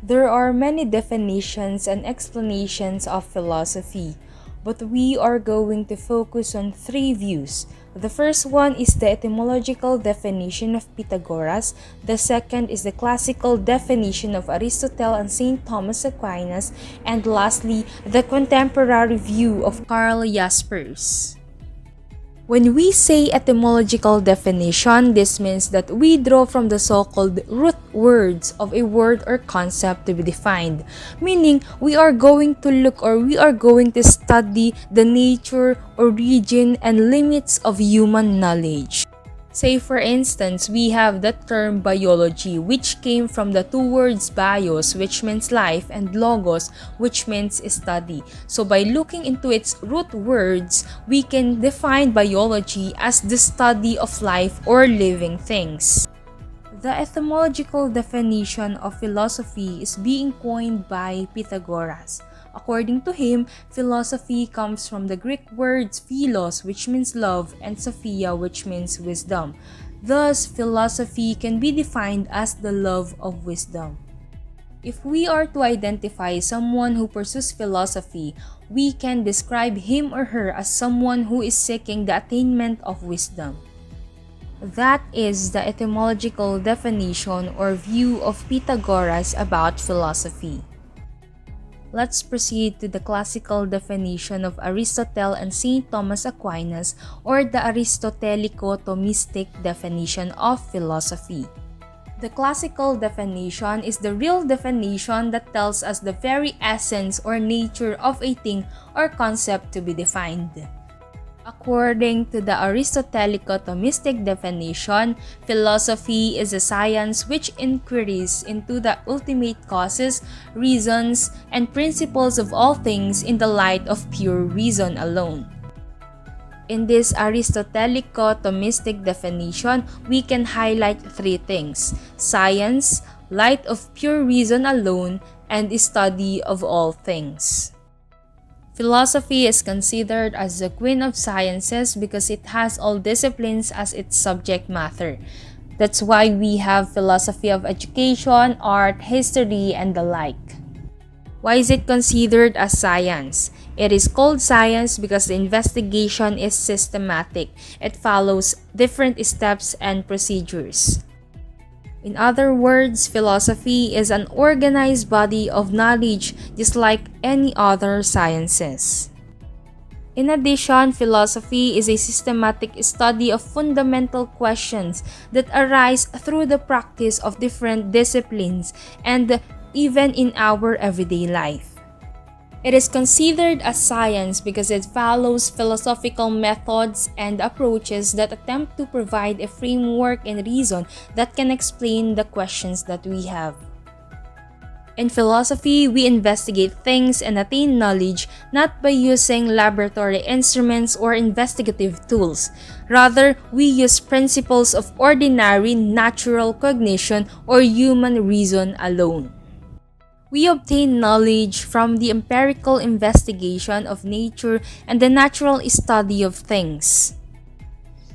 There are many definitions and explanations of philosophy, but we are going to focus on three views. The first one is the etymological definition of Pythagoras, the second is the classical definition of Aristotle and St. Thomas Aquinas, and lastly, the contemporary view of Karl Jaspers. When we say etymological definition, this means that we draw from the so-called root words of a word or concept to be defined, meaning we are going to look or we are going to study the nature, origin, and limits of human knowledge. Say for instance, we have the term biology, which came from the two words bios, which means life, and logos, which means study. So by looking into its root words, we can define biology as the study of life or living things. The etymological definition of philosophy is being coined by Pythagoras. According to him, philosophy comes from the Greek words philos, which means love, and sophia, which means wisdom. Thus, philosophy can be defined as the love of wisdom. If we are to identify someone who pursues philosophy, we can describe him or her as someone who is seeking the attainment of wisdom. That is the etymological definition or view of Pythagoras about philosophy. Let's proceed to the classical definition of Aristotle and St. Thomas Aquinas, or the Aristotelico-Thomistic definition of philosophy. The classical definition is the real definition that tells us the very essence or nature of a thing or concept to be defined. According to the Aristotelico-Thomistic definition, philosophy is a science which inquiries into the ultimate causes, reasons, and principles of all things in the light of pure reason alone. In this Aristotelico-Thomistic definition, we can highlight three things: science, light of pure reason alone, and study of all things. Philosophy is considered as the queen of sciences because it has all disciplines as its subject matter. That's why we have philosophy of education, art, history, and the like. Why is it considered as science? It is called science because the investigation is systematic. It follows different steps and procedures. In other words, philosophy is an organized body of knowledge just like any other sciences. In addition, philosophy is a systematic study of fundamental questions that arise through the practice of different disciplines and even in our everyday life. It is considered as science because it follows philosophical methods and approaches that attempt to provide a framework and reason that can explain the questions that we have. In philosophy, we investigate things and attain knowledge not by using laboratory instruments or investigative tools. Rather, we use principles of ordinary natural cognition or human reason alone. We obtain knowledge from the empirical investigation of nature and the natural study of things.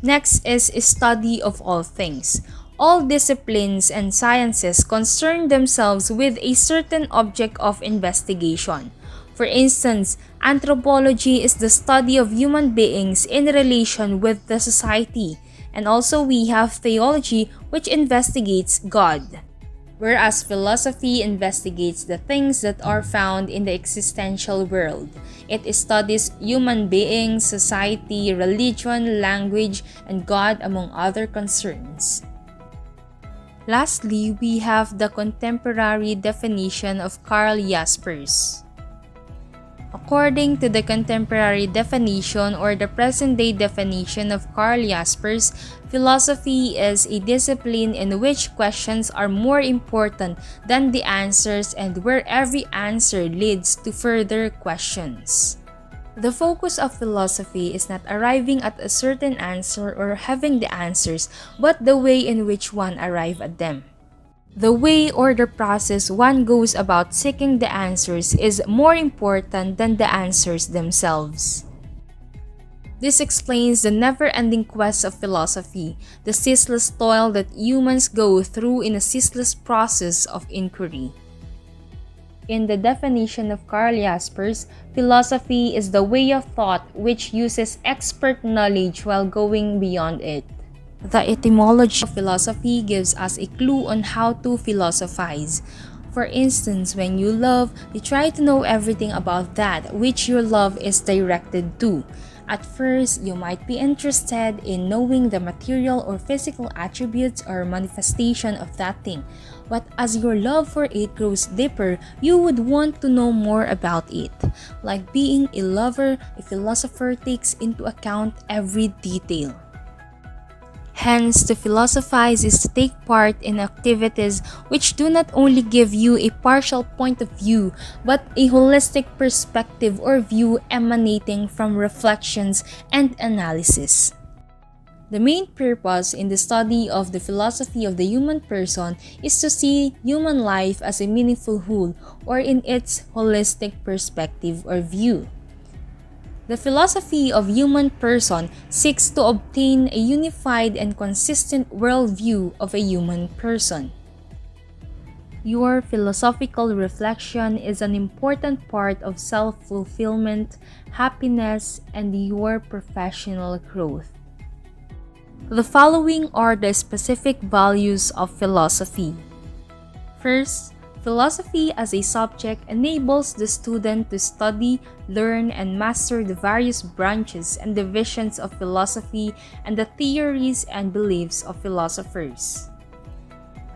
Next is study of all things. All disciplines and sciences concern themselves with a certain object of investigation. For instance, anthropology is the study of human beings in relation with the society, and also we have theology, which investigates God. Whereas philosophy investigates the things that are found in the existential world. It studies human beings, society, religion, language, and God, among other concerns. Lastly, we have the contemporary definition of Karl Jaspers. According to the contemporary definition or the present-day definition of Karl Jaspers, philosophy is a discipline in which questions are more important than the answers and where every answer leads to further questions. The focus of philosophy is not arriving at a certain answer or having the answers, but the way in which one arrives at them. The way or the process one goes about seeking the answers is more important than the answers themselves. This explains the never-ending quest of philosophy, the ceaseless toil that humans go through in a ceaseless process of inquiry. In the definition of Karl Jaspers, philosophy is the way of thought which uses expert knowledge while going beyond it. The etymology of philosophy gives us a clue on how to philosophize. For instance, when you love, you try to know everything about that which your love is directed to. At first, you might be interested in knowing the material or physical attributes or manifestation of that thing. But as your love for it grows deeper, you would want to know more about it. Like being a lover, a philosopher takes into account every detail. Hence, to philosophize is to take part in activities which do not only give you a partial point of view, but a holistic perspective or view emanating from reflections and analysis. The main purpose in the study of the philosophy of the human person is to see human life as a meaningful whole or in its holistic perspective or view. The philosophy of human person seeks to obtain a unified and consistent worldview of a human person. Your philosophical reflection is an important part of self-fulfillment, happiness, and your professional growth. The following are the specific values of philosophy. First, philosophy as a subject enables the student to study, learn, and master the various branches and divisions of philosophy and the theories and beliefs of philosophers.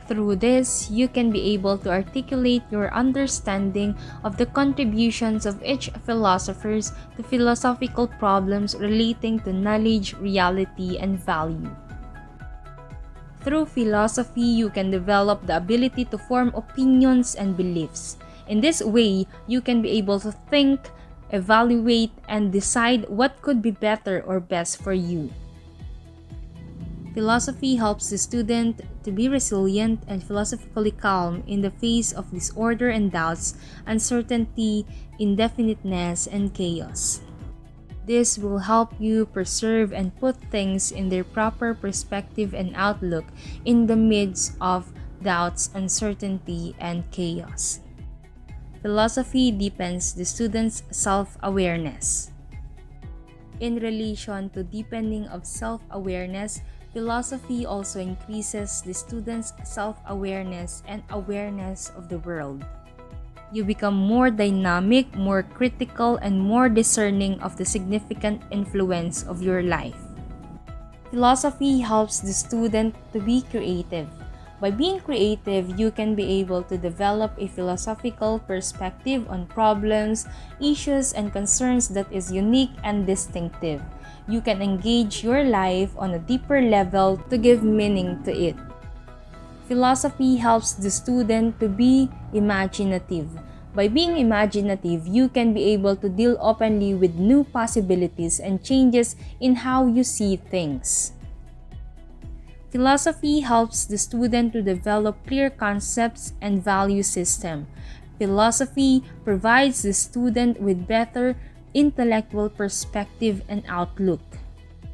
Through this, you can be able to articulate your understanding of the contributions of each philosopher to philosophical problems relating to knowledge, reality, and value. Through philosophy, you can develop the ability to form opinions and beliefs. In this way, you can be able to think, evaluate, and decide what could be better or best for you. Philosophy helps the student to be resilient and philosophically calm in the face of disorder and doubts, uncertainty, indefiniteness, and chaos. This will help you preserve and put things in their proper perspective and outlook in the midst of doubts, uncertainty, and chaos. Philosophy deepens the student's self-awareness. In relation to deepening of self-awareness, philosophy also increases the student's self-awareness and awareness of the world. You become more dynamic, more critical, and more discerning of the significant influence of your life. Philosophy helps the student to be creative. By being creative, you can be able to develop a philosophical perspective on problems, issues, and concerns that is unique and distinctive. You can engage your life on a deeper level to give meaning to it. Philosophy helps the student to be imaginative. By being imaginative, you can be able to deal openly with new possibilities and changes in how you see things. Philosophy helps the student to develop clear concepts and value system. Philosophy provides the student with better intellectual perspective and outlook.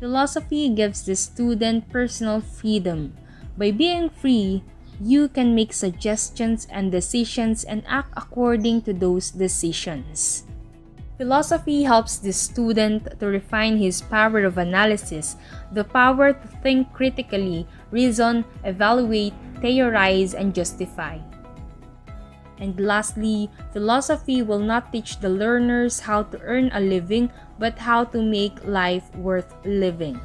Philosophy gives the student personal freedom. By being free, you can make suggestions and decisions and act according to those decisions. Philosophy helps the student to refine his power of analysis, the power to think critically, reason, evaluate, theorize, and justify. And lastly, philosophy will not teach the learners how to earn a living, but how to make life worth living.